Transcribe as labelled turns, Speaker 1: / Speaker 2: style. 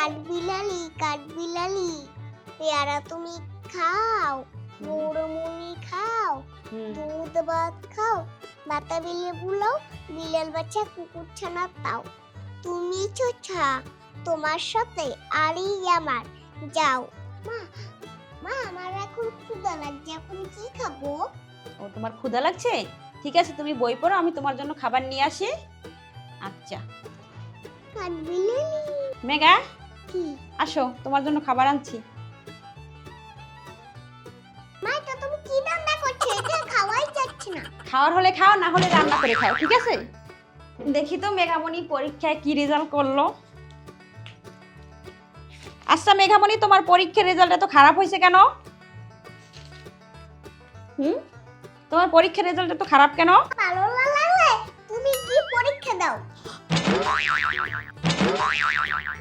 Speaker 1: কাঠবিলালি পেয়ারা তুমি খাও, মোড়মুড়ি খাও, দুধ ভাত খাও, বাতাবিলে বুলাও, বিড়াল বাচ্চা কুকুর ছানা তাও। তুমি ছোছা, তোমার সাথে আরই আমার যাও। মা আমার এখন ক্ষুধা লাগছে, এখন কি খাবো?
Speaker 2: ও তোমার ক্ষুধা লাগছে? ঠিক আছে, তুমি বই পড়ো, আমি তোমার জন্য খাবার নিয়ে আসি। আচ্ছা
Speaker 1: কাঠবিলালি
Speaker 2: মেঘা,
Speaker 1: কি?
Speaker 2: আসো, তোমার জন্য খাবার আনছি।
Speaker 1: মা এটা তুমি কি রান্না করছো? এটা খাওয়াই যাচ্ছে না।
Speaker 2: খাওয়ার হলে খাও, না হলে রান্না করে খাও, ঠিক আছে? দেখি তো মেঘামণি পরীক্ষায় কি রেজাল্ট করলো। আচ্ছা মেঘামণি, তোমার পরীক্ষার রেজাল্ট এত খারাপ হয়েছে কেন? তোমার পরীক্ষার রেজাল্ট এত খারাপ কেন?
Speaker 1: ভালো না লাগলে তুমি কি পরীক্ষা দাও?